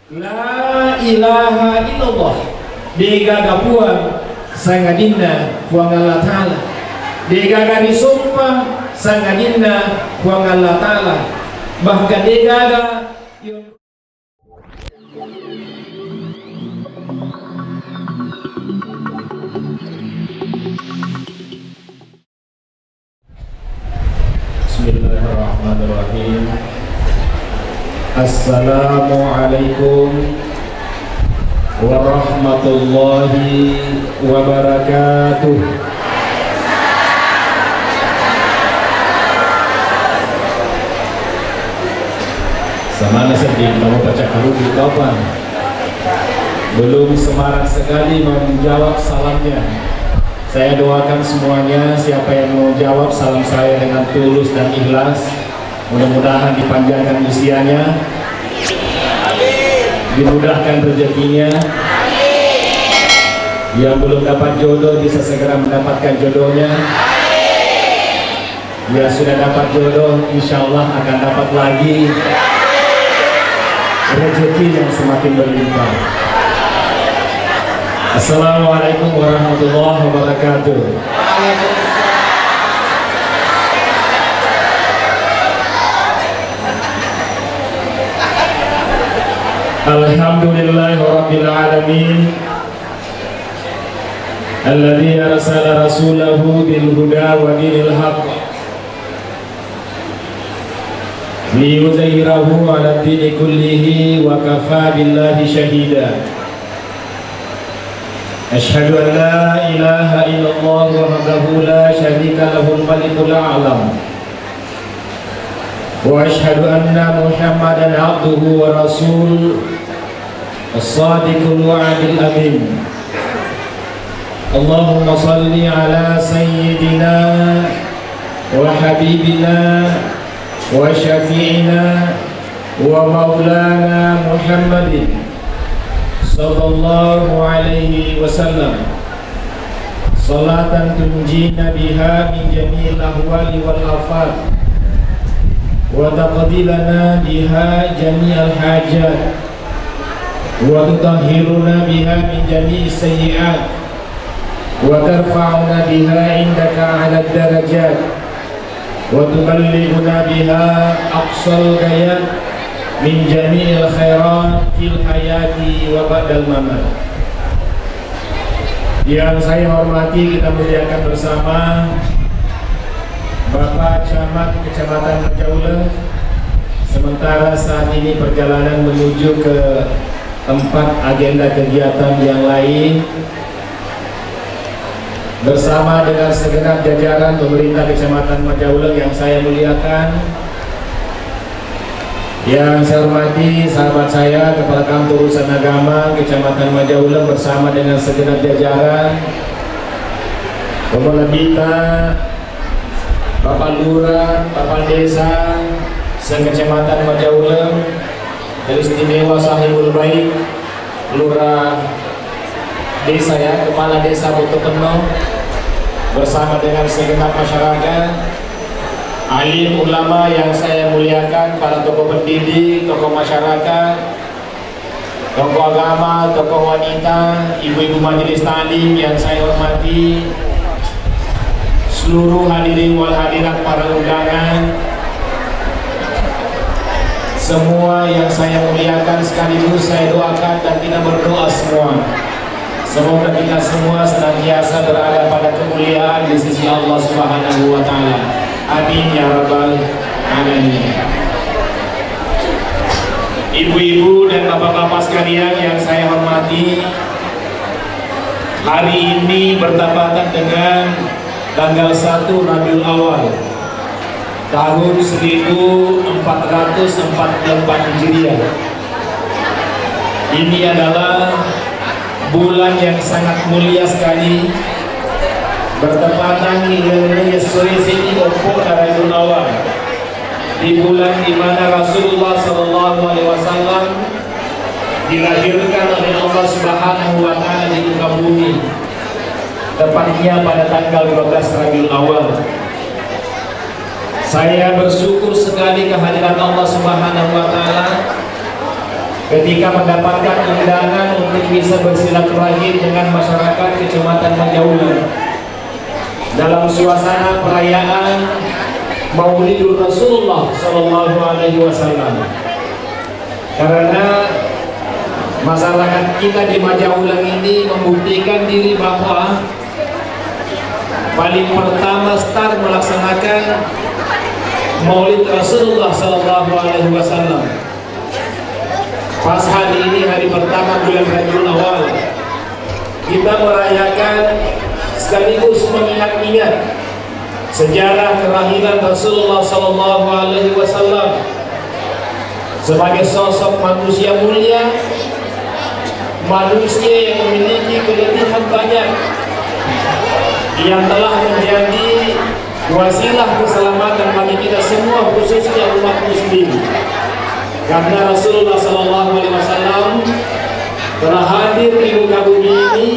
La ilaha illallah digaga puang sangadinna puang Allah Ta'ala, digaga disumpah sangadinna puang Allah Ta'ala, bahkan digaga Bismillahirrahmanirrahim. Assalamualaikum warahmatullahi wabarakatuh. Sama sedih kamu baca dulu di kapan? Belum semarak sekali menjawab salamnya. Saya doakan semuanya siapa yang mau jawab salam saya dengan tulus dan ikhlas, mudah-mudahan dipanjangkan usianya, dimudahkan rezekinya. Yang belum dapat jodoh bisa segera mendapatkan jodohnya. Yang sudah dapat jodoh insya Allah akan dapat lagi rezeki yang semakin berlimpah. Assalamualaikum warahmatullahi wabarakatuh. Alhamdulillahi rabbil alamin, alladzi arsala rasulahu bil huda wa dinil haqq liyuzhirahu 'ala dini kullihi wa kafa billahi shahida. Asyhadu an la ilaha illallah wahdahu la syarika lahul malikul a'lam, wa asyhadu anna Muhammadan abduhu wa rasul as-sadiqul wa'dil amin. Allahumma salli ala sayyidina wa habibina wa syafi'ina wa maulana Muhammadin sallallahu alaihi wasallam, salatan tunjina biha min jami'il ahwali wal afat wa taqdilana biha jami'al hajat wa tutahhiruna biha min jami'is sayyi'at wa tarfa'una biha indaka 'ala darajat wa tuballighuna biha aqsal ghayat min jami'il khairat fil hayati wa ba'dal mamat. Yang saya hormati, kita muliakan bersama Bapak Camat Kecamatan Marjaulen, sementara saat ini perjalanan menuju ke tempat agenda kegiatan yang lain bersama dengan segenap jajaran pemerintah Kecamatan Marjaulen yang saya muliakan. Yang saya hormati sahabat saya Kepala Kantor Urusan Agama Kecamatan Marjaulen bersama dengan segenap jajaran, Kepala Dita, Bapak Lurah, Bapak Desa se-Kecamatan Marjaulen, Istimewa Sahibul Baik, Lurah Desa ya, Kepala Desa Botopeno bersama dengan segenap masyarakat, alim ulama yang saya muliakan, para tokoh pendidik, tokoh masyarakat, tokoh agama, tokoh wanita, ibu-ibu majelis taklim yang saya hormati, seluruh hadirin wal hadirat para undangan, semua yang saya muliakan sekaligus saya doakan dan kita berdoa semua. Semoga kita semua senantiasa berada pada kemuliaan di sisi Allah Subhanahu wa Ta'ala. Amin ya rabbal alamin. Ibu-ibu dan bapak-bapak sekalian yang saya hormati, hari ini bertepatan dengan tanggal 1 Rabiul Awal tahun 1444 Hijriah. Ini adalah bulan yang sangat mulia sekali, bertepatan dengan sore sini opo Rabiul Awal, di bulan di mana Rasulullah Sallallahu Alaihi Wasallam dilahirkan oleh Allah Subhanahu Wa Taala di muka bumi, tepatnya pada tanggal 12 Rabiul Awal. Saya bersyukur sekali kehadiran Allah Subhanahu wa taala ketika mendapatkan undangan untuk bisa bersilaturahim dengan masyarakat Kecamatan Majaulan dalam suasana perayaan Maulidur Rasulullah Sallallahu Alaihi Wasallam. Karena masyarakat kita di Majaulan ini membuktikan diri bahwa paling pertama start melaksanakan Maulid Rasulullah Sallallahu Alaihi Wasallam. Pas hari ini, hari pertama bulan Rabiul Awal, kita merayakan sekaligus mengingat-ingat sejarah kelahiran Rasulullah Sallallahu Alaihi Wasallam sebagai sosok manusia mulia, manusia yang memiliki kelebihan banyak, yang telah menjadi wasilah keselamatan bagi kita semua, khususnya umat muslim. Karena Rasulullah Sallallahu Alaihi Wasallam telah hadir di muka bumi ini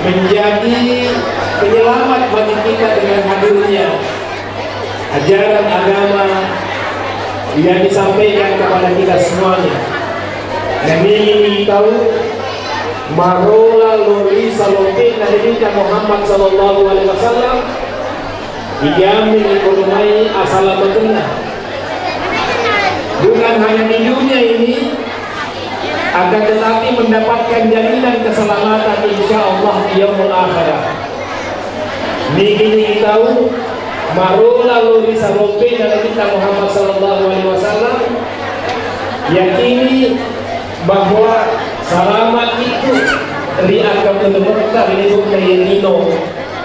menjadi penyelamat bagi kita dengan hadirnya ajaran agama yang disampaikan kepada kita semuanya. Dan ini tahu Marola Lori Salompe Nabi Muhammad Sallallahu Alaihi Wasallam dijamin ekonomi asal betul. Bukan hanya di dunia ini, akan tetapi mendapatkan jaminan keselamatan insya Allah di yaumul akhirah. Ini tahu Marola Lori Salompe Nabi Muhammad Sallallahu Alaihi Wasallam yakini bahwa selamat itu dari akan benar-benar lindung dari Nino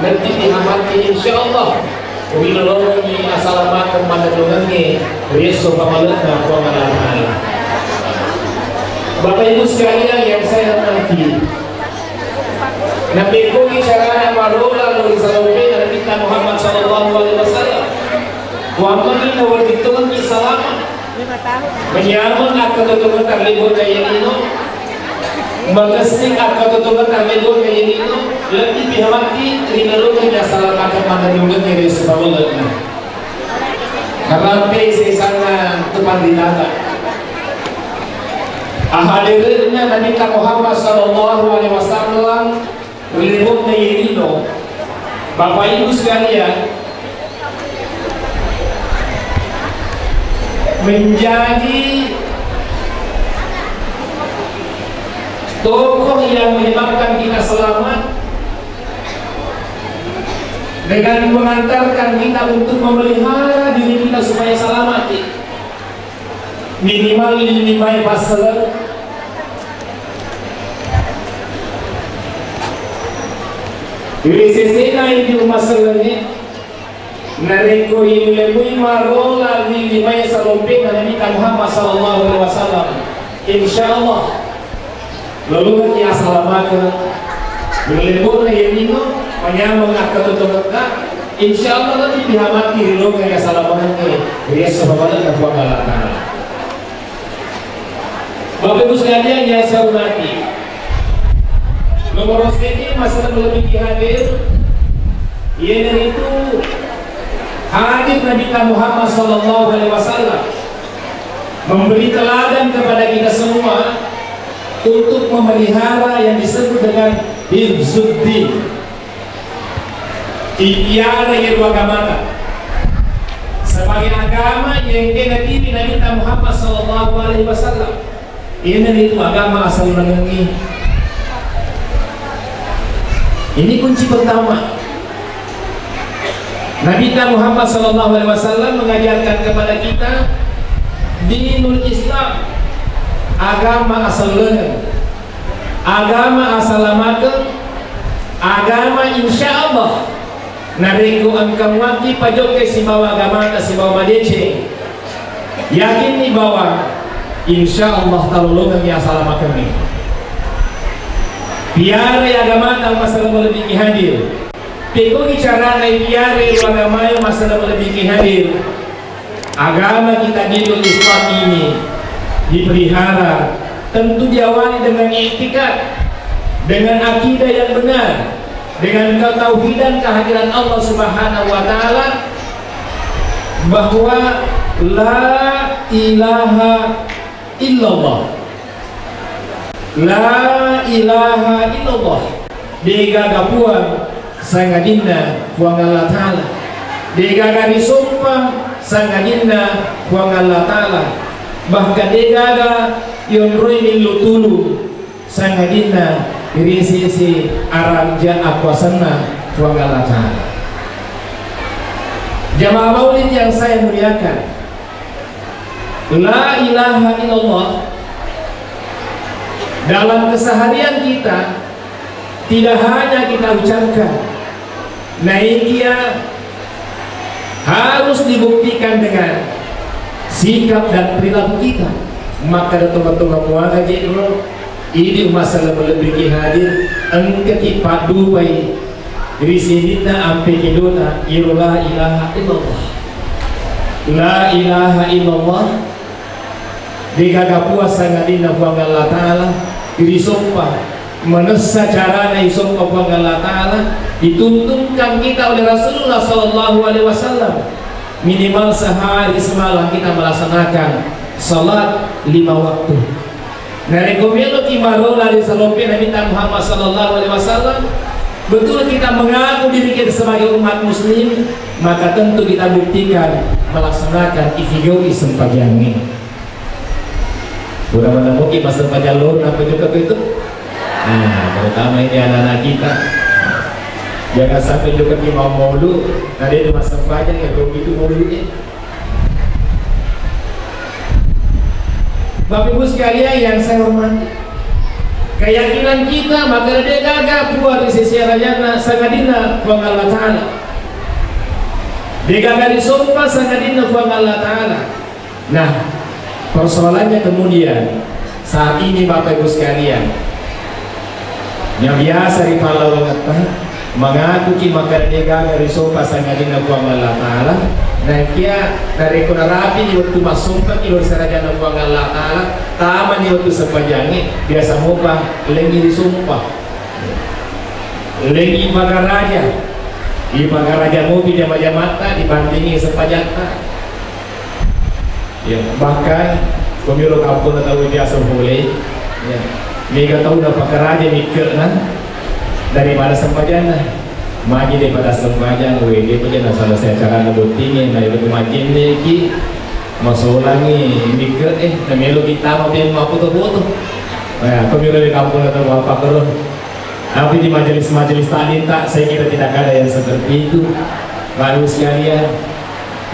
nanti dihamati insya Allah. Bila lorong ini asalamat kepada dongengnya Yesus pamalutna kuamalana. Bapak Ibu sekalian yang saya hormati, Nabi Kuki syarana Marola Lori Salompe Nabi Muhammad Sallallahu Alaihi Wasallam Muhammad awal ditungi selamat menyambung akan betul-betul libur dari Nino mengesing akan betul-betul libur dari Nino lebih dihormati rinalungnya selamat kepada dongengnya Yesus pamalutna. Karena sesana teman ditata hadirnya Nabi Muhammad Sallallahu Alaihi Wasallam melibut Nayirino. Bapak Ibu sekalian, menjadi tokoh yang menyebabkan kita selamat dengan mengantarkan kita untuk memelihara diri kita supaya selamat. Minimal 5 pasal Ilisesena ini masalahnya nareko ini lebih marola di 5 salompe Nabi Muhammad Sallallahu Alaihi Wasallam. Insyaallah lalu kita selamatkan lebih yang ini menyambung akan tutupnya. Insyaallah nanti dihamati lalu kita selamatkan Yesus Subhanahu wa Taala. Bapak Ibu sekalian yang saya hormati, nomor ini masalah melebihi hadir, yaitu hadir Nabi Muhammad Sallallahu Alaihi Wasallam memberi teladan kepada kita semua untuk memelihara yang disebut dengan hifzuddin, ikhtiar yang agama sebagai agama yang dilatih Nabi Muhammad Sallallahu Alaihi Wasallam. Ini itu agama asal mengenai. Ini kunci pertama. Nabi Muhammad Sallallahu Alaihi Wasallam mengajarkan kepada kita dinul Islam, agama asal mengenai, agama asal makan, agama insya Allah. Nareko angkam waki pajok ke si bawa agama ke si bawa madece. Yakin ni bawa insya Allah talulungan ya salamat kami. Biara agama tang masalah lebih hadir. Peko bicara na biara agama yang masalah lebih hadir. Agama kita di Islam ini dipelihara, tentu diawali dengan i'tikad, dengan akidah yang benar, dengan ketauhidan kehadiran Allah Subhanahu wa taala, bahwa la ilaha illallah. La ilaha illallah. Degaga puang sangadinna puang Allah Ta'ala. Degaga disumpah sangadinna puang Allah Ta'ala. Bahkan degaga yonroi milutulu sangadinna irisi aramja akwasana puang Allah Ta'ala. Jamaah maulid yang saya muliakan, la ilaha illallah dalam keseharian kita tidak hanya kita ucapkan, naikia harus dibuktikan dengan sikap dan perilaku kita. Maka datang-datang muaga jero ini masalah lebih hadir engke padu bai risidina ampe kiduna la ilaha illallah. La ilaha illallah digaga puasa ngadina buang Allah Ta'ala disumpah menesa carana isumpah buang Allah Ta'ala dituntunkan kita oleh Rasulullah SAW minimal sehari semalam kita melaksanakan salat 5 waktu. Nah rekomendo kimaro dari salompe Nabi Muhammad SAW. Betul kita mengaku diri kita sebagai umat muslim, maka tentu kita buktikan melaksanakan ifigogi sempajangi. Mudah-mudahan mungkin masa sempajan apa juga itu. Nah, terutama ini anak-anak kita. Jangan sampai juga mau maulu, tadi di masa sempajan ya begitu maulunya. Bapak Ibu sekalian yang saya hormati, keyakinan kita maka dia gagah buat di sisi rajana sangadina buang Allah Ta'ala. Dia gagah disumpah sangadina buang Allah Ta'ala. Nah, persoalannya kemudian saat ini Bapak Ibu sekalian, yang biasa di Palau mengaku ki maka dia gagah disumpah sangadina buang Allah Ta'ala. Nah kia dari kuna rapi di waktu masumpa ki sarajana buang Allah Ta'ala taman di waktu sepanjangnya biasa muka lengi disumpah lengi magaraja di magaraja mobil dia mata dibandingi sepanjangnya ya, bahkan pemilu kampung tahu biasa boleh ya, mega tahu dah magaraja mikir daripada sepanjangnya maju daripada sembajang WD punya salah saya cara ngebutingin dari itu majin ki masulangi mikir namelo kita mau dia mau foto-foto nah pemilu di kampung atau apa terus tapi di majelis-majelis tadi tak saya kira tidak ada yang seperti itu baru sekalian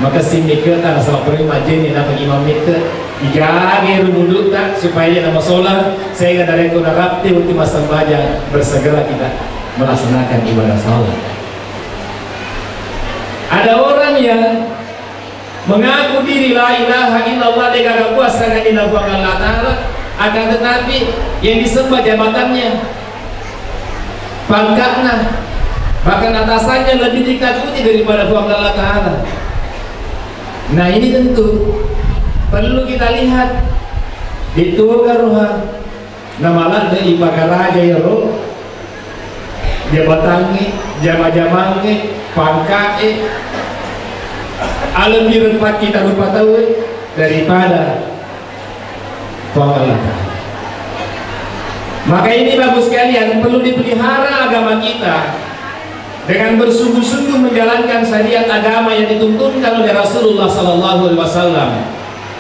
maka si mikir tak sama pergi majin ini nama imam mikir dijaga duduk tak supaya dia nama sholat sehingga dari kuna rapti ultima sembajang bersegera kita melaksanakan ibadah salat. Ada orang yang mengaku diri la ilaha illallah dengan puasa dengan Allah Ta'ala, akan tetapi yang disembah jabatannya, pangkatnya, bahkan atasannya lebih dikaguti daripada Allah Ta'ala. Nah ini tentu perlu kita lihat di Tugaruha namalan dari Ibagaraja ya roh jabatannya, jama-jamannya, pangkatnya alam dirempat kita lupa tahu daripada Allah. Maka ini bagus sekalian perlu dipelihara agama kita dengan bersungguh-sungguh menjalankan syariat agama yang dituntunkan oleh Rasulullah SAW.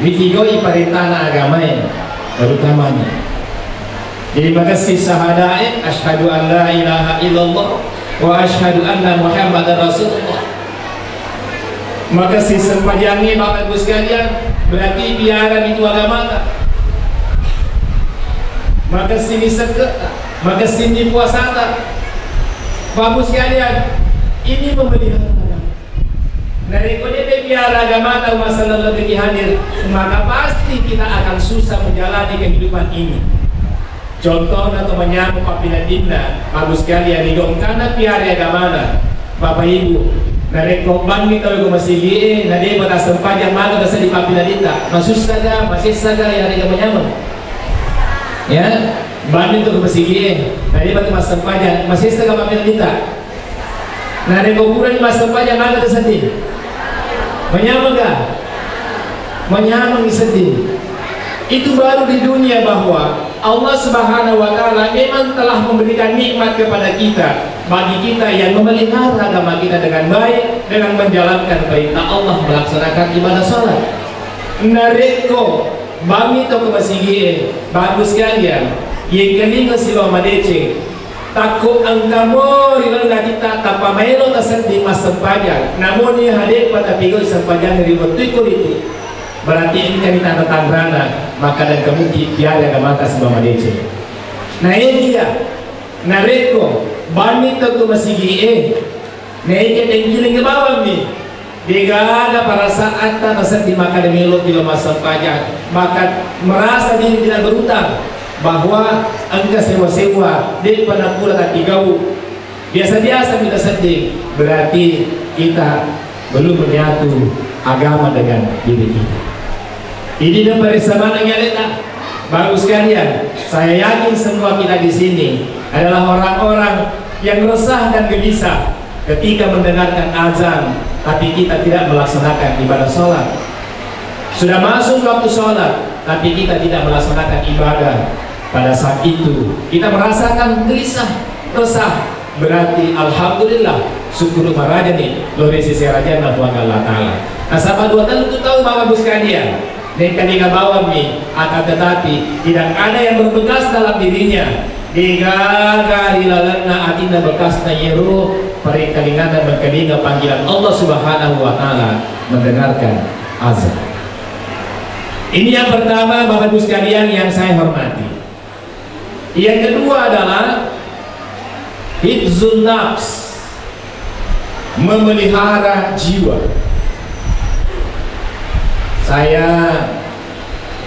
Mitigoi perintah agamanya terutamanya. Jadi makasih sahadain asyhadu an la ilaha illallah wa asyhadu anna muhammadar rasulullah. Makasih sepanjangnya Bapak Ibu sekalian berarti biara itu agama. Makasih disegek, makasih di puasa. Bapak Ibu sekalian ini memelihara agama. Dari kode biara agama atau masalah lebih hadir, maka pasti kita akan susah menjalani kehidupan ini. Contoh atau menyambung apabila dinda bagus sekali yang hidung karena piara agamana Bapak Ibu dari korban kita juga masih gini nadi pada sepanjang malam dasar di apabila dinda masih saja yang ada menyambung ya banding itu masih gini nadi pada masa sepanjang masih saja apabila dinda nadi kuburan masa sepanjang malam tersedih menyambung gak? Menyambung sedih Itu baru di dunia bahwa Allah Subhanahu wa Ta'ala memang telah memberikan nikmat kepada kita, bagi kita yang memelihara agama kita dengan baik, dengan menjalankan perintah Allah, melaksanakan ibadah salat. Nareko bami to kemasigie bagus kalian yang kelinga siwa madece takut angkamo rilanda kita tanpa melo tasar di mas sempajan, namun ia hadir pada pigo sempajan dari waktu itu berarti ini kita tangrana maka dan kamu tiada agama tas bama dece. Nah ini dia nareko bami to kemasigie neke tenggiling ke bawah nih. Jika ada pada saat tak dimakan melo di masa pajak, maka merasa diri tidak berutang, bahwa angka sewa-sewa di penakura tak digau biasa-biasa kita sedih, berarti kita belum menyatu agama dengan diri kita. Ini dan persamaan yang ada. Bagus sekalian, saya yakin semua kita di sini adalah orang-orang yang resah dan gelisah ketika mendengarkan azan, tapi kita tidak melaksanakan ibadah sholat. Sudah masuk waktu sholat, tapi kita tidak melaksanakan ibadah. Pada saat itu kita merasakan gelisah, resah. Berarti alhamdulillah, syukur maraja nih, lori sisi raja Allah Ta'ala. Nah sama dua tentu tahu Bapak Ibu sekalian, dan ketika bawah nih, akan tetapi tidak ada yang berbekas dalam dirinya. Digagali lalana atina bekas nayru perikalingan dan berkelinga panggilan Allah Subhanahu wa Ta'ala, mendengarkan azan. Ini yang pertama Bapak Ibu sekalian yang saya hormati. Yang kedua adalah hifzun nafs, memelihara jiwa. Saya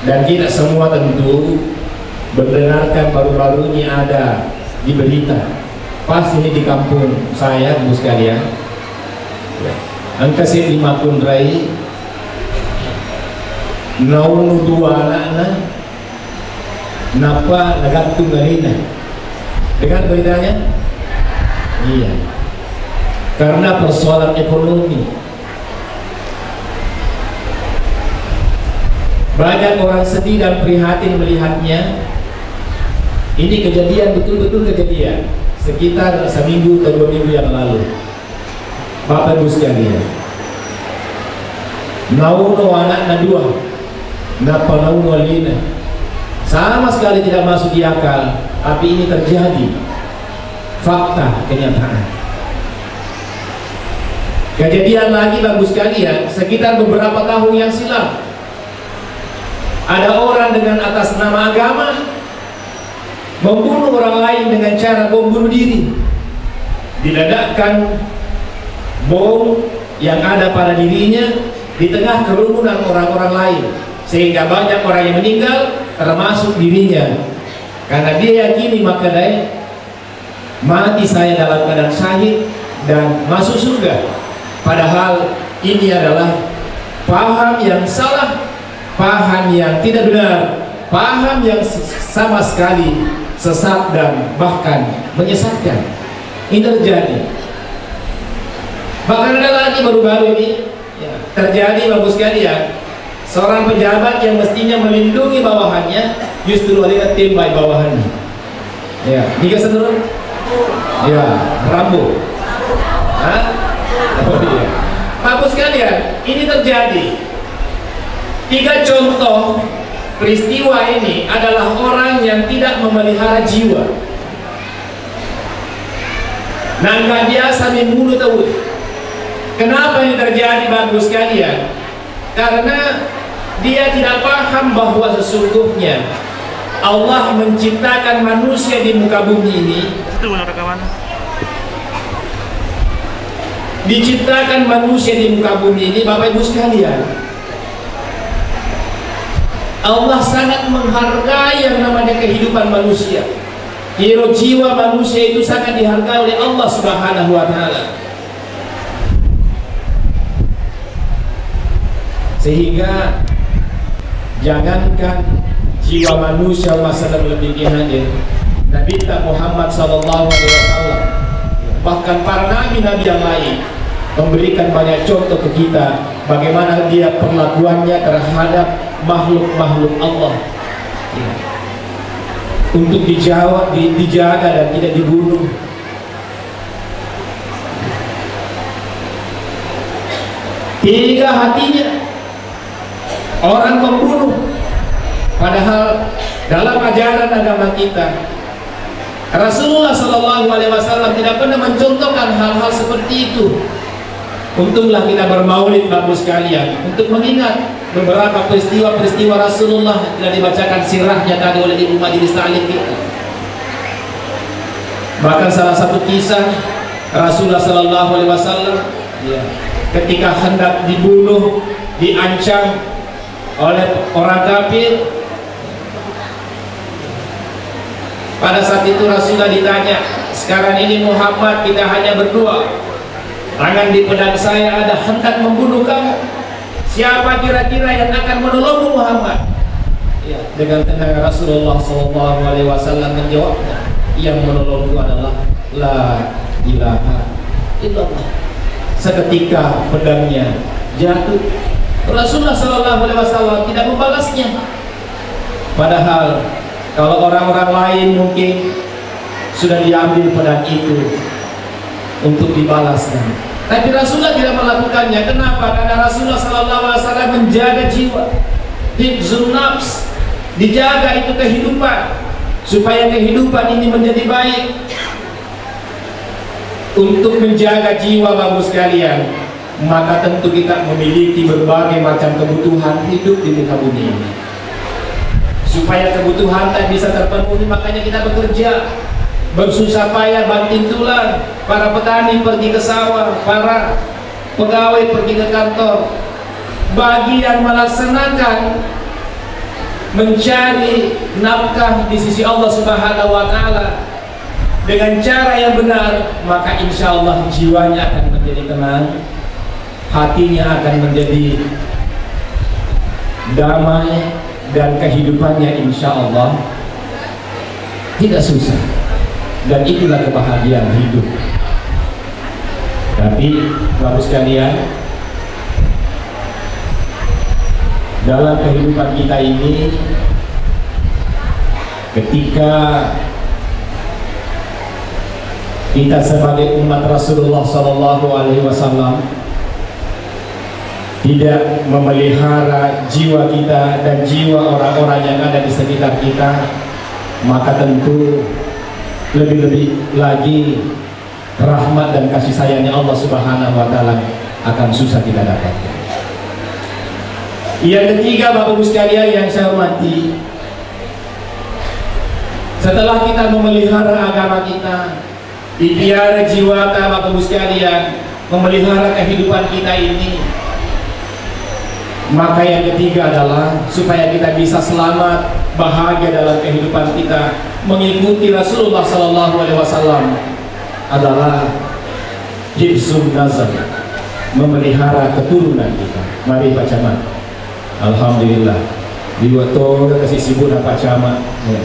dan kita semua tentu mendengarkan baru-baru ini ada di berita, pas ini di kampung saya Bu sekalian, angka si 5 kundrai naunu 2 anaknya napa nagantung galina. Dengar beritanya? Iya, karena persoalan ekonomi. Banyak orang sedih dan prihatin melihatnya. Ini kejadian, betul-betul kejadian sekitar seminggu ke 2 minggu yang lalu. Bapak Ibu sekalian, nauno anak nadua napa nauno lina, sama sekali tidak masuk di akal, tapi ini terjadi, fakta, kenyataan. Kejadian lagi bagus sekalian sekitar beberapa tahun yang silam, ada orang dengan atas nama agama membunuh orang lain dengan cara bom bunuh diri. Diledakkan bom yang ada pada dirinya di tengah kerumunan orang-orang lain, sehingga banyak orang yang meninggal termasuk dirinya, karena dia yakini maka daya mati saya dalam keadaan syahid dan masuk surga. Padahal ini adalah paham yang salah, paham yang tidak benar, paham yang sama sekali sesat dan bahkan menyesatkan. Ini terjadi. Bahkan ada lagi baru-baru ini ya, terjadi bagus sekalian, seorang pejabat yang mestinya melindungi bawahannya justru ada tembak bawahannya. Ya, tiga senur. Ya, Rambo. Hah? Oh iya. Bagus sekalian, ini terjadi. 3 contoh peristiwa ini adalah orang yang tidak memelihara jiwa. Nggak biasa membunuh tahu. Kenapa ini terjadi bagus sekalian? Karena dia tidak paham bahwa sesungguhnya Allah menciptakan manusia di muka bumi ini. Diciptakan manusia di muka bumi ini, Bapak Ibu sekalian, Allah sangat menghargai yang namanya kehidupan manusia. Hero jiwa manusia itu sangat dihargai oleh Allah Subhanahu wa Ta'ala. Sehingga jangankan jiwa manusia masalah melebihi hadir, Nabi Muhammad SAW, bahkan para nabi-nabi yang lain memberikan banyak contoh ke kita bagaimana dia perlakuannya terhadap makhluk-makhluk Allah, ya, untuk dijaga dan tidak dibunuh. Hingga hatinya orang membunuh, padahal dalam ajaran agama kita Rasulullah SAW tidak pernah mencontohkan hal-hal seperti itu. Untunglah kita bermaulid bagus sekalian untuk mengingat beberapa peristiwa-peristiwa Rasulullah yang dibacakan sirahnya tadi oleh Ibu Majelis Ta'lim kita. Bahkan salah satu kisah Rasulullah SAW, ya, ketika hendak dibunuh, diancam oleh orang kafir, pada saat itu Rasulullah ditanya, sekarang ini Muhammad kita hanya berdua, tangan di pedang saya ada hendak membunuh kamu, siapa kira-kira yang akan menolongmu Muhammad? Ya, dengan tenang Rasulullah SAW menjawabnya, yang menolongku adalah la ilaha illallah. Seketika pedangnya jatuh, Rasulullah SAW tidak membalasnya. Padahal kalau orang-orang lain mungkin sudah diambil pedang itu untuk dibalaskan, tapi Rasulullah tidak melakukannya. Kenapa? Karena Rasulullah SAW menjaga jiwa, hifzun nafs, dijaga itu kehidupan, supaya kehidupan ini menjadi baik. Untuk menjaga jiwa bagus sekalian, maka tentu kita memiliki berbagai macam kebutuhan hidup di muka bumi ini. Supaya kebutuhan tadi bisa terpenuhi, makanya kita bekerja, bersusah payah, banting tulang. Para petani pergi ke sawah, para pegawai pergi ke kantor. Bagi yang melaksanakan mencari nafkah di sisi Allah Subhanahu wa Ta'ala dengan cara yang benar, maka insya Allah jiwanya akan menjadi tenang, hatinya akan menjadi damai, dan kehidupannya insya Allah tidak susah. Dan itulah kebahagiaan hidup. Tapi bapak sekalian, dalam kehidupan kita ini, ketika kita sebagai umat Rasulullah SAW tidak memelihara jiwa kita dan jiwa orang-orang yang ada di sekitar kita, maka tentu lebih-lebih lagi rahmat dan kasih sayangnya Allah Subhanahu wa Ta'ala akan susah kita dapatkan. Yang ketiga, Bapak Ibu sekalian yang saya hormati, setelah kita memelihara agama kita, dipelihara jiwa kita, Bapak Ibu sekalian, memelihara kehidupan kita ini, maka yang ketiga adalah supaya kita bisa selamat, bahagia dalam kehidupan kita, mengikuti Rasulullah SAW adalah hifzun nazar, memelihara keturunan kita. Mari Pak Camat. Alhamdulillah diwato kasih sibuk Pak Camat, ya.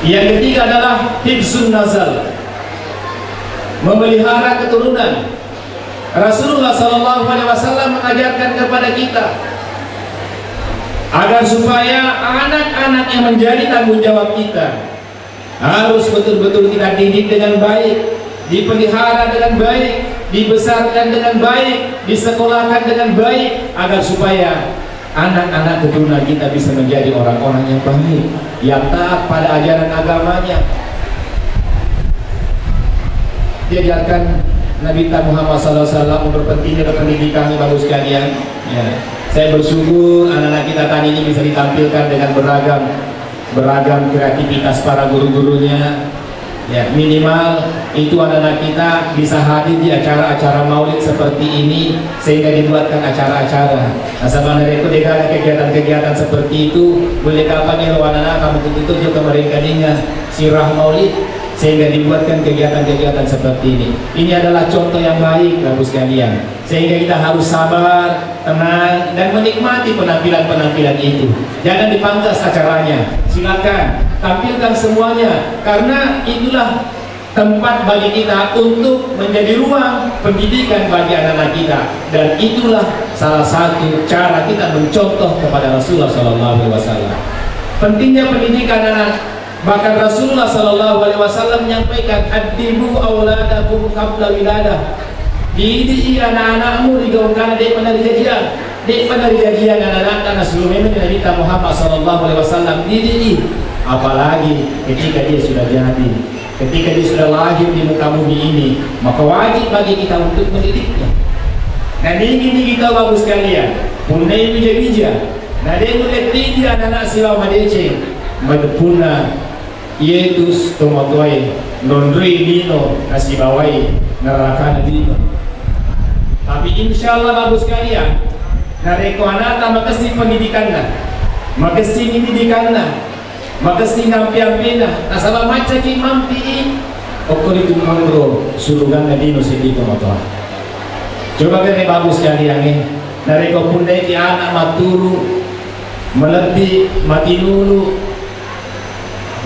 Yang ketiga adalah hifzun nazar, memelihara keturunan. Rasulullah SAW mengajarkan kepada kita agar supaya anak-anak yang menjadi tanggung jawab kita harus betul-betul kita didik dengan baik, dipelihara dengan baik, dibesarkan dengan baik, disekolahkan dengan baik, agar supaya anak-anak keturunan kita bisa menjadi orang-orang yang baik, yang taat pada ajaran agamanya. Diajarkan Nabi Muhammad SAW untuk pentingnya pendidikan, bagus sekalian. Ya. Saya bersyukur anak-anak kita tadi ini bisa ditampilkan dengan beragam kreativitas para guru-gurunya. Ya, minimal itu anak-anak kita bisa hadir di acara-acara maulid seperti ini, sehingga dibuatkan acara-acara. Nah, sama mereka ada kegiatan-kegiatan seperti itu, boleh kapan ya anak-anak kamu tutup ke mereka dengan sirah maulid, sehingga dibuatkan kegiatan-kegiatan seperti ini. Ini adalah contoh yang baik, bagus sekalian. Sehingga kita harus sabar, tenang, dan menikmati penampilan-penampilan itu. Jangan dipangkas acaranya, silakan tampilkan semuanya, karena itulah tempat bagi kita untuk menjadi ruang pendidikan bagi anak-anak kita, dan itulah salah satu cara kita mencontoh kepada Rasulullah SAW. Pentingnya pendidikan anak, bahkan Rasulullah SAW menyampaikan, "Addibu auladakum qabla wiladah." Dididik anak-anakmu digaungkan dek penarijajian anak-anak, karena sebelumnya Nabi kita Muhammad SAW dididik, apalagi ketika dia sudah jadi, ketika dia sudah lahir di muka bumi ini, maka wajib bagi kita untuk mendidiknya. Nah ini kita bagus sekalian, punai bija-bija, nah dia mulai tinggi anak-anak silau madece, madepuna, yetus tomatoi, nondrei dino, nasi bawai, neraka dino. Tapi insya Allah bagus sekalian, nareko anata makasih pendidikannya, makasih pendidikannya, makasih ngampi-ampina, nasabah macam ki mampi, okor itu mangro surugan nadino sedikit motor. Coba kene bagus sekalian nih, nareko pundai ki anak maturu, melebih mati dulu,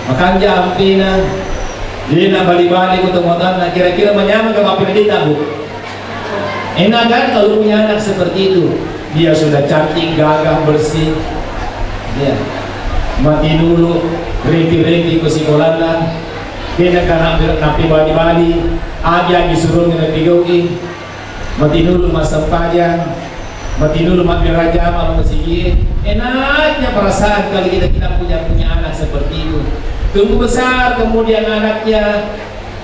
makan jampina, dia nak balik-balik untuk motor, nah kira-kira menyamar ke bapak pendidikan bu. Enak kan kalau punya anak seperti itu, dia sudah cantik, gagah, bersih, ya. Mati dulu, reki-reki ke sekolahnya, dia nak napi bali-bali, aja disuruh ngenepigoki, mati dulu masa pajang, mati dulu mati raja malam masih. Enaknya perasaan kalau kita punya anak seperti itu. Tumbuh besar, kemudian anaknya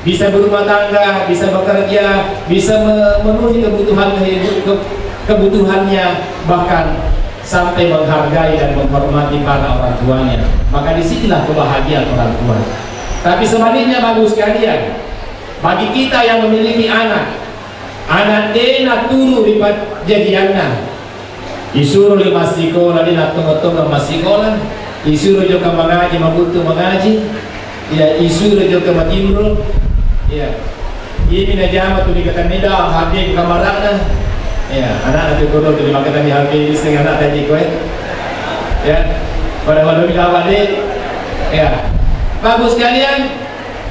bisa berumah tangga, bisa bekerja, bisa memenuhi kebutuhannya, bahkan sampai menghargai dan menghormati para orang tuanya. Maka disinilah kebahagiaan orang tua. Tapi sebaliknya bagus sekalian, bagi kita yang memiliki anak dena turu di jadiannya, disuruh lima sekolah, dia tunggu-tunggu masih sekolah, disuruh juga mengaji, membutuh mengaji, ya disuruh juga matimrul. Ya, ini najama tu dikatakan nida habis kamarakna. Ya, anak tu kodoh tu dikatakan habis setengah anak tadi kowe. Ya, pada waktu awal dek. Ya, bagus sekalian.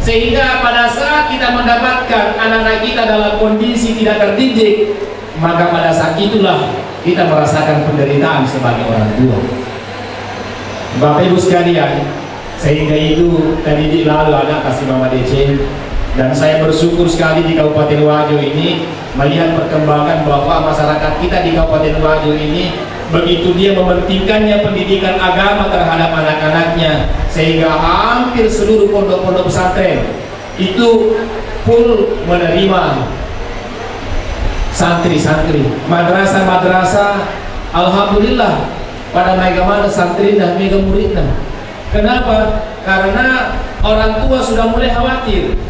Sehingga pada saat kita mendapatkan anak-anak kita dalam kondisi tidak terdidik, maka pada saat itulah kita merasakan penderitaan sebagai orang tua. Bapak Ibu sekalian, sehingga itu tadi lalu anak kasih Mama DC. Dan saya bersyukur sekali di Kabupaten Wajo ini melihat perkembangan bahwa masyarakat kita di Kabupaten Wajo ini begitu dia mementingkannya pendidikan agama terhadap anak-anaknya, sehingga hampir seluruh pondok-pondok pesantren itu full menerima santri-santri, madrasah-madrasah. Alhamdulillah pada mega mana santri dan mega muridnya. Kenapa? Karena orang tua sudah mulai khawatir.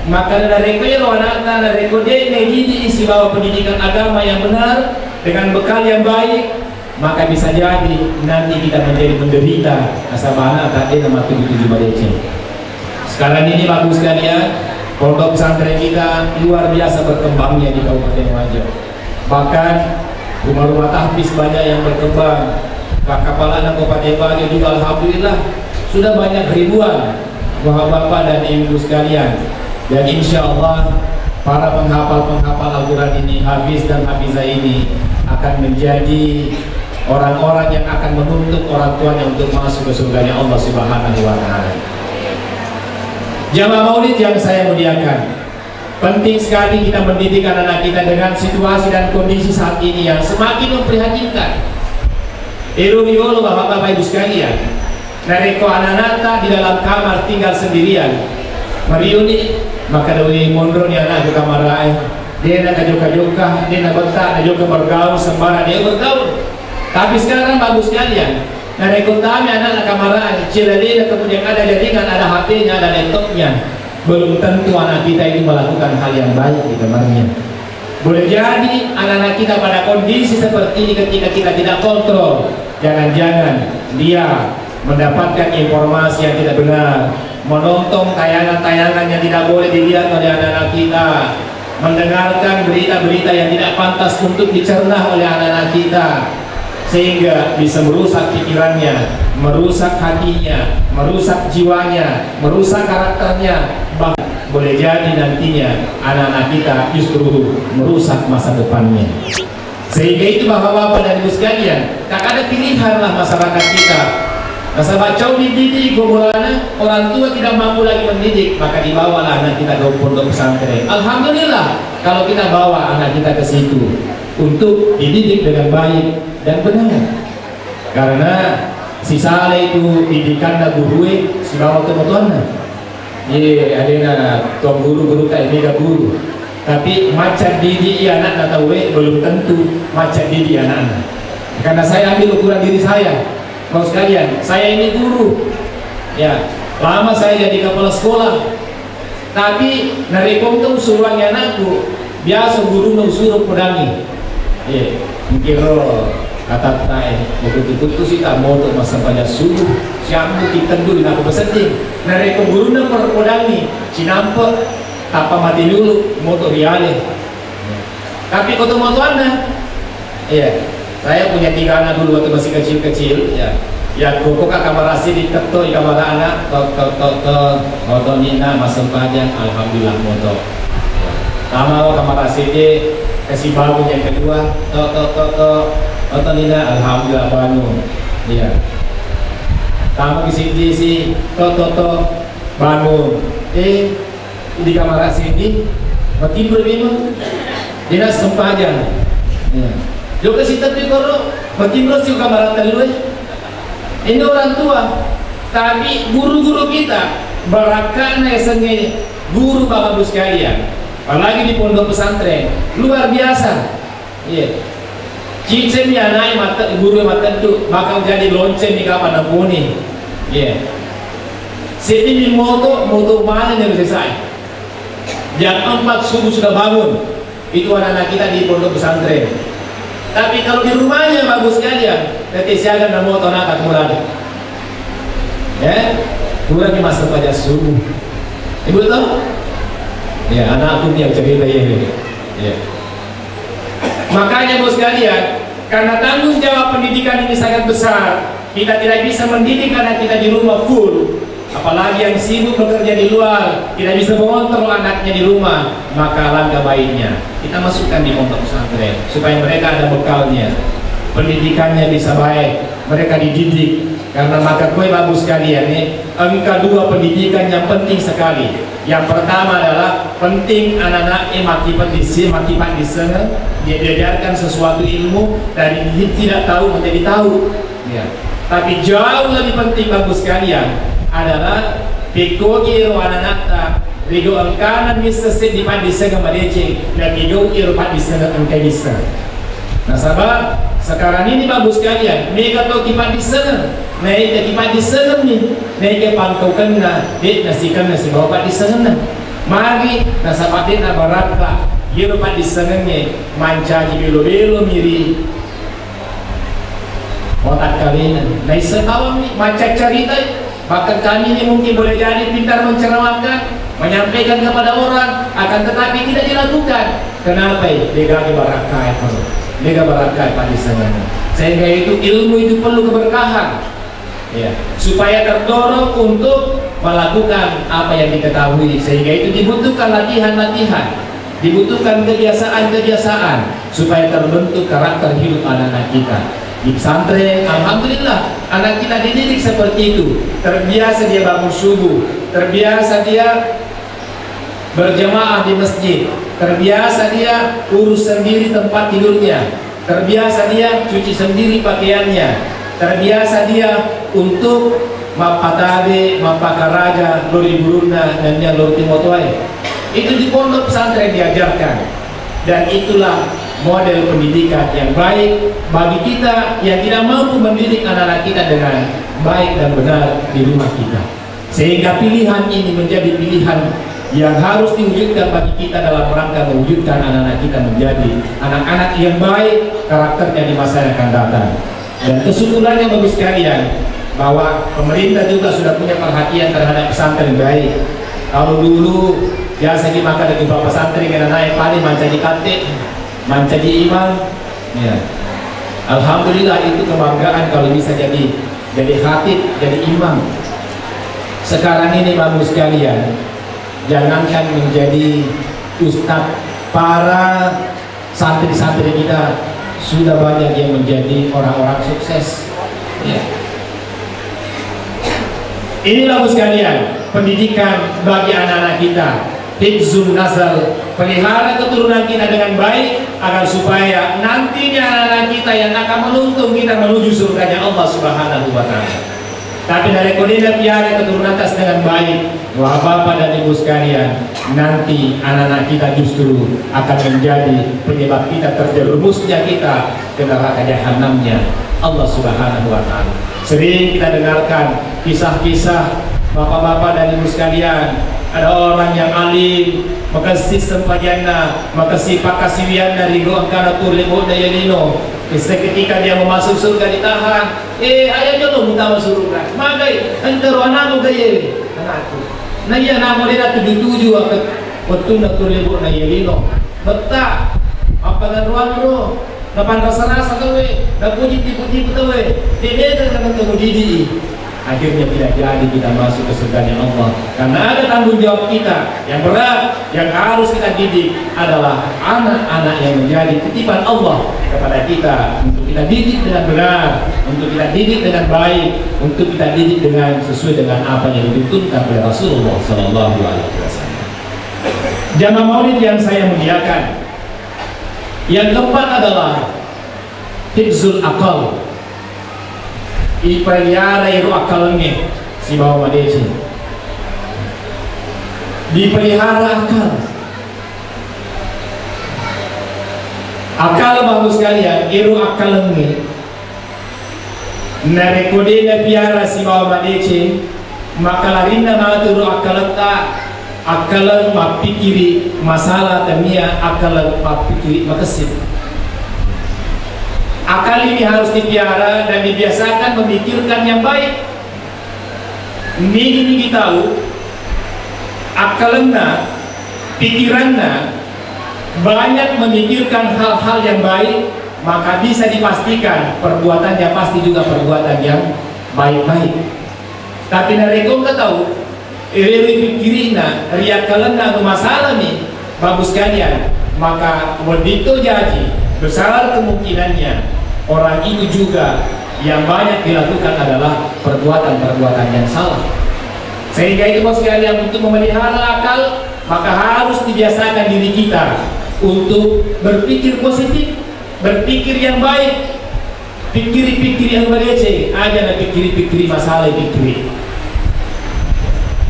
Maka dari kero anak-anak dari kode ini isi bawa pendidikan agama yang benar dengan bekal yang baik, maka bisa jadi nanti kita menjadi menderita asabana tadi nama 77 DC. Sekarang ini bagus sekalian, pondok pesantren kita luar biasa berkembangnya di Kabupaten Wajo. Bahkan rumah-rumah tahfiz banyak yang berkembang. Kapalan Kabupaten Wajo juga alhamdulillah sudah banyak ribuan bapak-bapak dan ibu sekalian. Dan insya Allah para penghafal-penghafal Al-Quran ini, hafiz dan hafizah ini akan menjadi orang-orang yang akan menuntut orang tuanya untuk masuk ke surganya Allah Subhanahu wa Ta'ala. Jamaah maulid yang saya muliakan, penting sekali kita mendidik anak-anak kita dengan situasi dan kondisi saat ini yang semakin memprihatinkan. Irungiolo bapak-bapak ibu sekalian, nareko anak-anak di dalam kamar tinggal sendirian, Mariuni maka dewi mondro ni anak ke kamar lain, dia nak kajuk-kajukkah, dia nak bentak, dia juga bergaul sembarang, dia bergaul. Tapi sekarang bagus sekalian, nareko kami anak kamar lain, cilali kemudian ada jaringan, ada HP-nya, ada laptopnya. Belum tentu anak kita ini melakukan hal yang baik di kamarnya. Boleh jadi anak-anak kita pada kondisi seperti ini ketika kita tidak kontrol, jangan-jangan dia mendapatkan informasi yang tidak benar, menonton tayangan-tayangan yang tidak boleh dilihat oleh anak-anak kita, mendengarkan berita-berita yang tidak pantas untuk dicerna oleh anak-anak kita, sehingga bisa merusak pikirannya, merusak hatinya, merusak jiwanya, merusak karakternya. Bahkan boleh jadi nantinya anak-anak kita justru merusak masa depannya. Sehingga itu bapak-bapak dan ibu sekalian, tak ada pilihan lah masyarakat kita. Masa bacau dididik gomolana, orang tua tidak mampu lagi mendidik, maka dibawalah anak kita ke pondok pesantren. Alhamdulillah kalau kita bawa anak kita ke situ untuk dididik dengan baik dan benar. Karena si Saleh itu didikan na guru si bawa ke motorna. Ye adena tuan guru tak mega guru. Tapi macam didik anak na tahu belum tentu macam didik anak-anak. Karena saya ambil ukuran diri saya. Mau sekalian, saya ini guru, ya, lama saya jadi kepala sekolah, tapi narekom tuh suruhnya anakku, biasa guru nu suruh pedangi, ya, mikiro kata tay, begitu tuh sih tak mau untuk masa pada suruh, siapa kita dulu nak bersedih, narekom guru nu pedangi, cinampe, tanpa mati dulu, motor riale, tapi kau tuh mau tuannya, ya. Saya punya 3 anak dulu waktu masih kecil-kecil, ya. Ya koko kamar asli di keto kamar anak, moto nina masuk panjang, alhamdulillah moto. Sama kamar asli di kasih bangun yang kedua, moto nina, alhamdulillah bangun. Ya. Sama di si bangun. Di kamar asli di, makin berbeda, dia sempajang. Ya. Juga si tapi koro makin bersih kamar terlalu. Ini orang tua, tapi guru-guru kita berakana esengnya guru bapak ibu sekalian, apalagi di pondok pesantren luar biasa. Iya, cicem ya naik mata guru mata itu bakal jadi lonceng di kapan napuni. Iya, sini moto mana yang selesai. Jam 4 subuh sudah bangun, itu anak-anak kita di pondok pesantren. Tapi kalau di rumahnya bagus sekalian, ketisiagan dan motor nakat mulai, ya, kurang di masa pada subuh. Ibu tahu? Ya, anakku yang cerita ini. Ya. Makanya bos sekalian, karena tanggung jawab pendidikan ini sangat besar, kita tidak bisa mendidik anak kita di rumah full. Apalagi yang sibuk bekerja di luar, tidak bisa mengontrol anaknya di rumah, maka langkah baiknya kita masukkan di pondok pesantren supaya mereka ada bekalnya, pendidikannya bisa baik, mereka dididik. Karena maka kue bagus sekalian nih, angka 2 pendidikan yang penting sekali. Yang pertama adalah penting anak-anak maki di sana, dia diajarkan sesuatu ilmu dari tidak tahu menjadi tahu. Ya. Tapi jauh lebih penting bagus sekalian adalah pikogi rohananata rigo angkanan bisa sedipan bisa kemadece dan rigo irupat bisa angka bisa. Nah sahabat, sekarang ini bagus sekalian mereka tahu kipat di sana, naik kipat di sana nih, naik pangkau kena, dia nasikan nasi bawa di sana. Mari nasapatin abaraka, irupat di sana nih, manca bilo miri. Otak kalian, nah sekawang nih, macam cerita. Bahkan kami ini mungkin boleh jadi pintar menceramakan, menyampaikan kepada orang, akan tetapi tidak dilakukan. Kenapa? Lega barakai, lega barakai pada sana. Sehingga itu ilmu itu perlu keberkahan, ya, supaya terdorong untuk melakukan apa yang diketahui. Sehingga itu dibutuhkan latihan-latihan, dibutuhkan kebiasaan-kebiasaan supaya terbentuk karakter hidup anak-anak kita. Di pesantren, alhamdulillah anak kita dididik seperti itu. Terbiasa dia bangun subuh, terbiasa dia berjamaah di masjid, terbiasa dia urus sendiri tempat tidurnya, terbiasa dia cuci sendiri pakaiannya, terbiasa dia untuk mapatabe, mapakaraja, lori buruna dan yang lori timotoai. Itu di pondok pesantren diajarkan, dan itulah model pendidikan yang baik bagi kita yang tidak mampu mendidik anak-anak kita dengan baik dan benar di rumah kita. Sehingga pilihan ini menjadi pilihan yang harus diwujudkan bagi kita dalam rangka mewujudkan anak-anak kita menjadi anak-anak yang baik karakternya di masa yang akan datang. Dan kesyukurannya bagi sekalian bahwa pemerintah juga sudah punya perhatian terhadap pesantren baik. Kalau dulu biasa dimakan dari bapak santri kena naik padi mancaji kate, mancaji imam. Ya. Alhamdulillah itu kebanggaan kalau bisa jadi khatib, jadi imam. Sekarang ini Bapak sekalian, jangankan menjadi ustadz, para santri-santri kita sudah banyak yang menjadi orang-orang sukses. Ya. Inilah Bapak sekalian, pendidikan bagi anak-anak kita. Hifzun nasal, pelihara keturunan kita dengan baik agar supaya nantinya anak-anak kita yang akan menuntun kita menuju surganya Allah Subhanahu wa Ta'ala. Tapi dari kodenya piara keturunan atas dengan baik, wah bapak dan ibu sekalian, nanti anak-anak kita justru akan menjadi penyebab kita terjerumusnya kita ke neraka jahanamnya Allah Subhanahu wa Ta'ala. Sering kita dengarkan kisah-kisah bapak-bapak dan ibu sekalian, ada orang yang alim, makasih sempajana, makasih pakasiwiana rigo angkana turlebo daya lino. Ketika dia mau masuk surga ditahan, ayah jodoh minta masuk surga. Magai, antara anakmu gaya, anakku. Nah iya nama dia tujuh waktu nak turlebo daya lino. Betak, apa dengan ruang bro? Napan rasa-rasa tu nak puji-puji tu dia kan ketemu didi. Akhirnya tidak jadi kita masuk ke surganya Allah, karena ada tanggung jawab kita yang berat yang harus kita didik adalah anak-anak yang menjadi titipan Allah kepada kita, untuk kita didik dengan benar, untuk kita didik dengan baik, untuk kita didik dengan sesuai dengan apa yang dituntunkan oleh Rasulullah Sallallahu Alaihi Wasallam. Jamaah maulid yang saya muliakan, yang keempat adalah hifzul aqal. Ipelihara iru akalnya si bawa madeci, dipelihara akal bagus sekalian, iru akalnya narekode na piara si bawa madeci, maka larinda maturu akalata akalan mapikiri masalah temia akalan mapikiri makasih. Akal ini harus dipiara dan dibiasakan memikirkan yang baik. Ini tahu akalnya, pikirannya banyak memikirkan hal-hal yang baik, maka bisa dipastikan perbuatannya pasti juga perbuatan yang baik-baik. Tapi narekom tak tahu, pikirina, riakalnya masalah nih, bagus sekalian, maka begitu jadi besar kemungkinannya orang itu juga yang banyak dilakukan adalah perbuatan-perbuatan yang salah. Sehingga itu bos sekalian, untuk memelihara akal maka harus dibiasakan diri kita untuk berpikir positif, berpikir yang baik, pikir-pikir yang berece, aja nak pikir-pikir masalah pikir.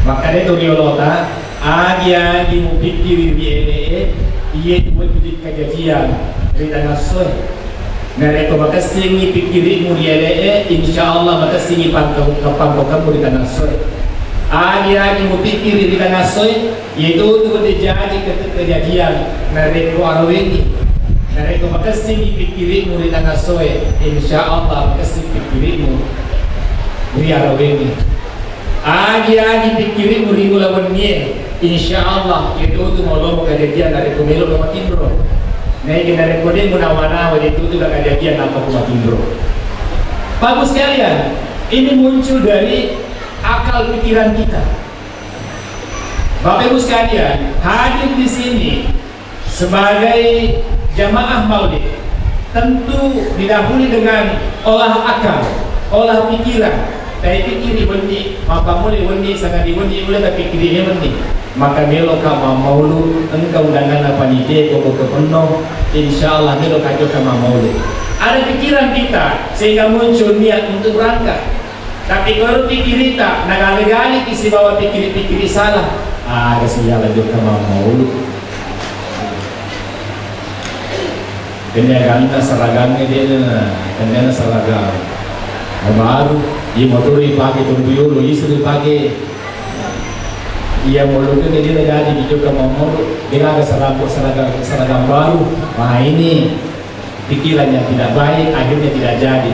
Maka itu riolota, agi mau pikir di iya buat bidik kajian cerita ngasoi. Mereka maka singi pikirimu dia insya Allah maka singi pangkau kamu di tanah soy. Agi mu pikir di tanah soy, yaitu terjadi kejadian mereka arawengi. Mereka maka singi pikirimu di tanah soy, insya Allah maka singi pikirimu di arawengi. Agi pikirimu di mulawannya, insya Allah itu mau lomo kejadian dari pemilu lomo timbro. Nah, kita rekode munawana waktu itu sudah kejadian apa kumatimbro. Bagus sekalian, ini muncul dari akal pikiran kita. Bapak Ibu sekalian, hadir di sini sebagai jamaah maulid tentu didahului dengan olah akal, olah pikiran. Saya pikir bendi, maka mulai bendi sangat dibendi mulai tapi pikirnya bendi. Maka melo kama maulu engkau undangan apa nite koko kepenuh, insyaallah melo kajo kama maulu. Ada pikiran kita sehingga muncul niat untuk berangkat. Tapi kalau pikir kita nagali-gali isi bawa pikir-pikir salah, ada siapa juga kama maulu. Kenyagaan seragamnya dia kenyagaan seragam. Baru ia motor dipakai turbio, istri dipakai. Ia mulutnya dia jadi juga mau dia ada seragam baru. Wah ini pikiran yang tidak baik akhirnya tidak jadi.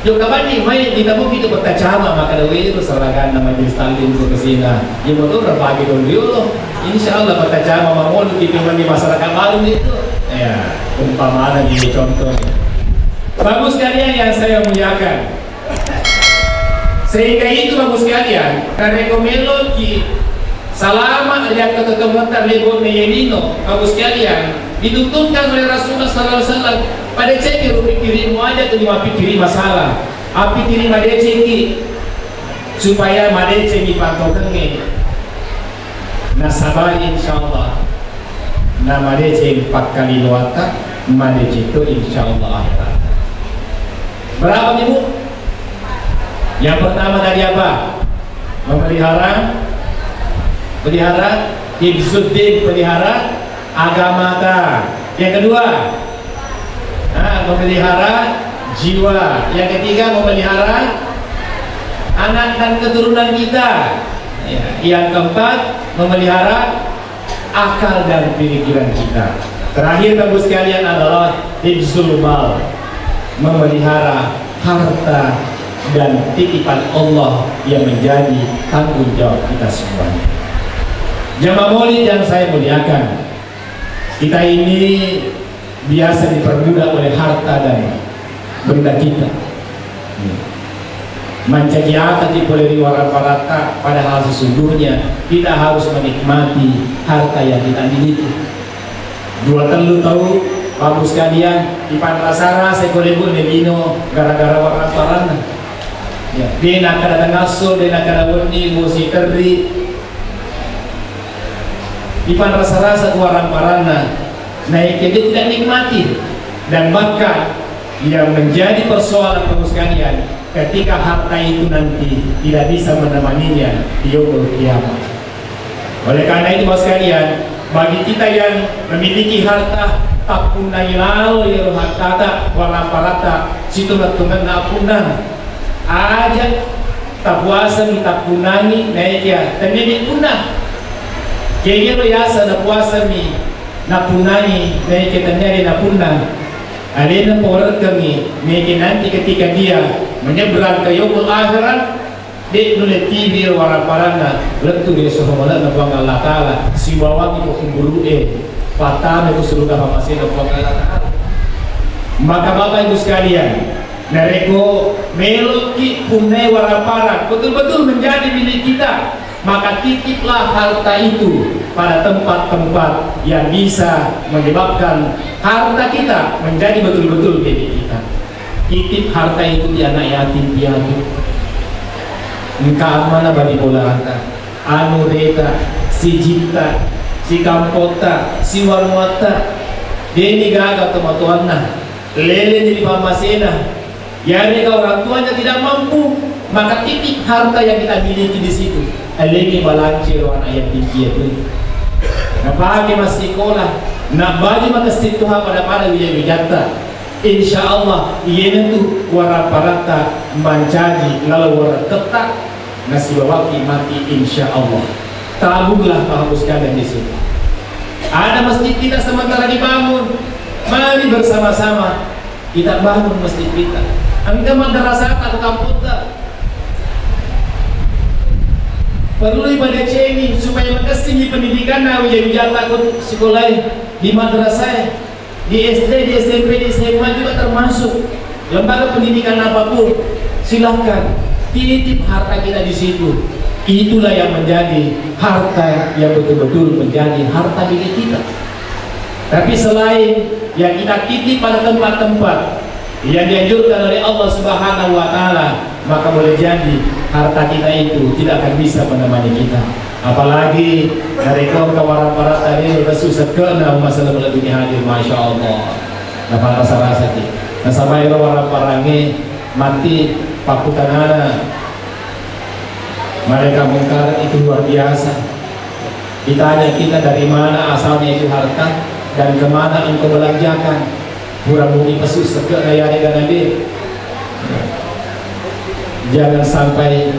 Juga bani mai di tamu kita bertacama maka dewe itu seragam nama di stalin ke kesina. Ya betul berbagi dulu. Insya Allah bertacama mamul di masyarakat baru itu. Ya, umpamanya di contoh. Bagus sekalian yang saya muliakan. Sehingga itu bagus sekalian. Karena komelo ki selama ada ketemuan terlebih meyenino bagus sekalian dituntutkan oleh Rasulullah SAW pada cekir pikirimu aja tuh lima pikiri masalah api kiri made ceki supaya made ceki pantaukan ini nasabah insyaallah nah made ceki 4 kali luata made ceki insyaallah akhirat. Berapa ibu? Yang pertama tadi apa? Memelihara hifzuddin, pelihara agama ta. Yang kedua memelihara jiwa. Yang ketiga memelihara anak dan keturunan kita ya. Yang keempat memelihara akal dan pikiran kita. Terakhir bagus sekalian adalah hifzul mal, memelihara harta dan titipan Allah yang menjadi tanggung jawab kita semuanya. Jamaah maulid yang saya muliakan, kita ini biasa diperbudak oleh harta dan benda kita. Mencagiata dipolari warang-warata, padahal sesungguhnya kita harus menikmati harta yang kita miliki. Dua telu tahu, bapak sekalian, di Panrasara saya kolebu nebino gara-gara warang-warang. Ya, dia nak ada ngaso, dia nak ada wani, musi teri. Ipan rasa-rasa warang-warana naik dia tidak nikmati, dan bahkan yang menjadi persoalan kamu sekalian ketika harta itu nanti tidak bisa menemaninya di yaumul kiamat. Oleh karena itu bapak sekalian, bagi kita yang memiliki harta tak punah ilalu ya harta warang-warata situ latungan tak punah aja tak puasa tak punani naik ya dan ini punah. Kaya lo yasa na puasa mi na punani na ikitanyari na punang alin na porat kami may nanti ketika dia menyeberang ke yaumul akhirat di nulit TV warang-warang na letu dia suhamala na buang Allah Ta'ala si bawang ibu kumburu patah itu suruh masih na buang Allah Ta'ala. Maka bapak ibu sekalian nareko meloki punai warang-warang betul-betul menjadi milik kita. Maka titiplah harta itu pada tempat-tempat yang bisa menyebabkan harta kita menjadi betul-betul milik kita. Titip harta itu di anak yatim piatu. Engkau mana bani bola harta? Anu reta, si jita, si kampota, si warmuata. Dia ini gagal tematuanna. Lele jadi pamasena. Yari orang tuanya tidak mampu, maka titip harta yang kita miliki di situ. Alimi balancir anak yatim piatu. Napake masih sekolah, nak bagi makasih Tuhan pada wijata. Insya Allah ia tu warna parata menjadi lalu warna ketak nasi bawaki mati insya Allah. Tabunglah menghapuskan di situ. Ada masjid kita sementara dibangun, mari bersama-sama kita bangun masjid kita. Engkau madrasah atau kampus perlu ibadah ceni supaya makasih pendidikan nawi yang takut sekolah di madrasah, di SD, di SMP, di SMA juga termasuk lembaga pendidikan apapun. Silahkan titip harta kita di situ. Itulah yang menjadi harta yang betul-betul menjadi harta milik kita. Tapi selain yang kita titip pada tempat-tempat yang dianjurkan oleh Allah Subhanahu wa Ta'ala, maka boleh jadi harta kita itu tidak akan bisa menemani kita. Apalagi dari kaum kawaran-waran tadi sudah susah kena masalah lebih hadir, masya Allah. Dapat rasa-rasa sih. Nah sampai orang-orangnya mati pakutan anak. Mereka mungkar itu luar biasa. Ditanya kita dari mana asalnya itu harta dan kemana engkau belanjakan. Kurang bumi pesus sekena yari nabi. Jangan sampai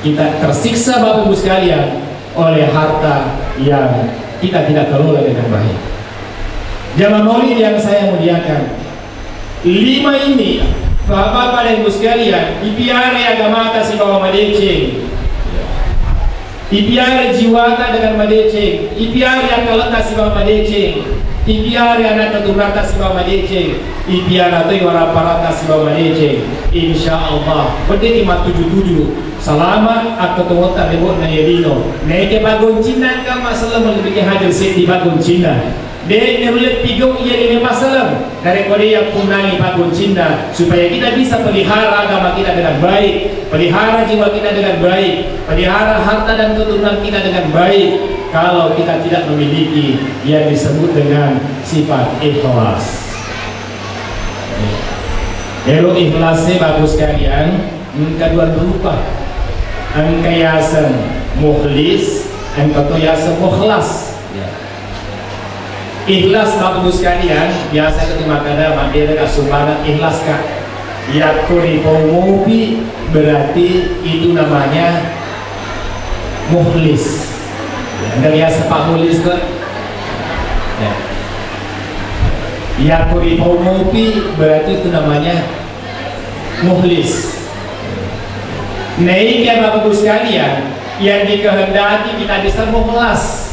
kita tersiksa Bapak Ibu sekalian oleh harta yang kita tidak kelola dengan baik. Jamaah maulid yang saya muliakan, 5 ini Bapak-bapak dan ibu sekalian, ipiara agama ta si bawa madeceng, ipiara jiwa ta dengan madeceng, ipiara kalata si bawa madeceng, ipiara anak keturunan ta si bawa madeceng, ipiara tu wara parata si bawa madeceng. Insya Allah, berdiri mat 77 selama aku tunggu tak debut na yelino, naik bagon Cina kan masalah lebih hadir di bagon Cina. Dek nerulet pigong ia ini masalah dari Korea punai bagon Cina supaya kita bisa pelihara agama kita dengan baik, pelihara jiwa kita dengan baik, pelihara harta dan keturunan kita dengan baik. Kalau kita tidak memiliki yang disebut dengan sifat ikhlas. Kalau ikhlasnya bagus kalian, kedua berupa engkau yasan mukhlis, engkau yasan mukhlas. Ikhlas bagus kalian, biasa ketika kadang mampir ke sumbangan ikhlas kak. Ya kuripomopi berarti itu namanya mukhlis. Anda biasa Pak Mukhlis kok. Ya kuripomopi berarti itu namanya mukhlis. Naik ya bagus kalian, yang dikehendaki kita bisa mukhlas.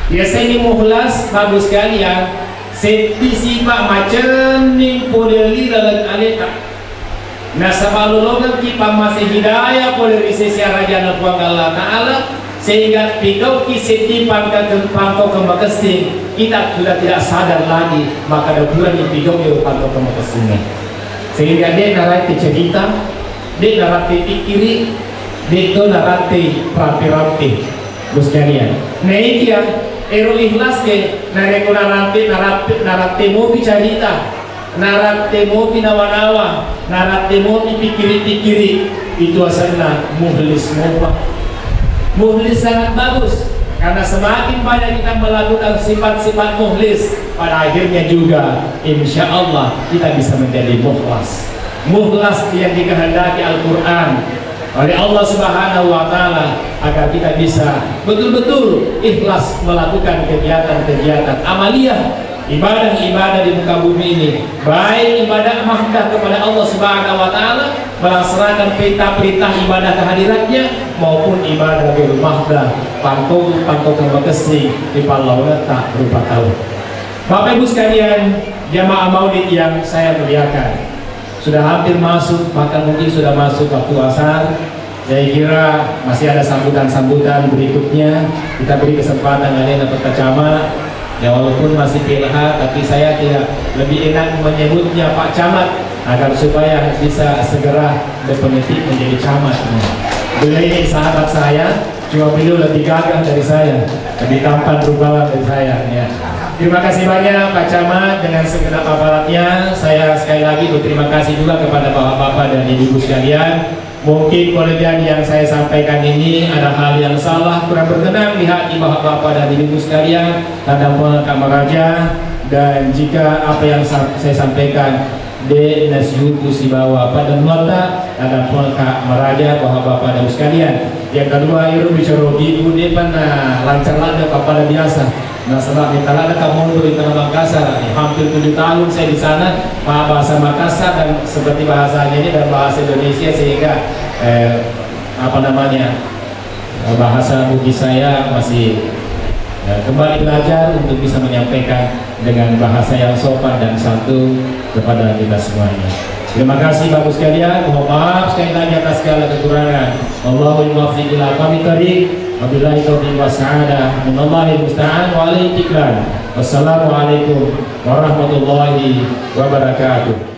Biasa ini mukhlas bagus kalian, seti sifat macam ni poleli dalam aleta. Nah sabalologan kita masih hidayah poleli sesia raja nabuang Allah Taala sehingga pikau kiseti pangkau kemakasih kita sudah tidak sadar lagi maka ada bulan di pikau yang pangkau kemakasihnya sehingga dia narati cerita, dia narati kiri, dia itu narati rapi-rapi bos kalian. Nah ini ya ero ikhlas ke nareko narate mo bicarita, narate mo pinawa-nawa, narate mo pikiri-pikiri, itu asalnya mukhlis mo. Mukhlis sangat bagus karena semakin banyak kita melakukan sifat-sifat mukhlis, pada akhirnya juga insya Allah kita bisa menjadi mukhlas. Mukhlas yang dikehendaki Al-Quran oleh Allah Subhanahu wa Ta'ala agar kita bisa betul-betul ikhlas melakukan kegiatan-kegiatan amaliyah, ibadah-ibadah di muka bumi ini, baik ibadah mahdah kepada Allah Subhanahu wa Ta'ala melaksanakan perintah-perintah ibadah kehadiratnya maupun ibadah bil mahdah pantau kembekesi di palau tak berupa tahu. Bapak Ibu sekalian, jamaah maulid yang saya muliakan, sudah hampir masuk, bahkan mungkin sudah masuk waktu asar. Saya kira masih ada sambutan-sambutan berikutnya. Kita beri kesempatan kalian dapat kacama. Ya walaupun masih PLH, tapi saya tidak lebih enak menyebutnya Pak Camat agar supaya bisa segera definitif menjadi camat. Beliau ini sahabat saya, cuma beliau lebih gagah dari saya, lebih tampan rupawan dari saya. Ya. Terima kasih banyak Pak Camat dengan segenap aparatnya. Saya sekali lagi berterima kasih juga kepada bapak-bapak dan ibu sekalian. Mungkin kelebihan yang saya sampaikan ini ada hal yang salah, kurang berkenan di hati bapak-bapak dan ibu sekalian, tanda Kamaraja. Dan jika apa yang saya sampaikan de nasihuku si bawa pada nuata ada Kak Maraja bapak-bapak dan ibu sekalian. Yang kedua iru bicara ibu depan lancar lada kepada biasa. Nah setelah kita ada kamu di Tanah Makassar, hampir 7 tahun saya di sana, bahasa Makassar dan seperti bahasanya ini dan bahasa Indonesia sehingga bahasa Bugis saya masih kembali belajar untuk bisa menyampaikan dengan bahasa yang sopan dan santun kepada kita semuanya. Terima kasih bapak sekalian, mohon maaf sekali lagi atas segala kekurangan. Allahumma muwaffiq ila aqwamit thoriq, wabillahi taufiq wassaada, minallahil musta'an wa alaihi tiklan. Wassalamualaikum warahmatullahi wabarakatuh.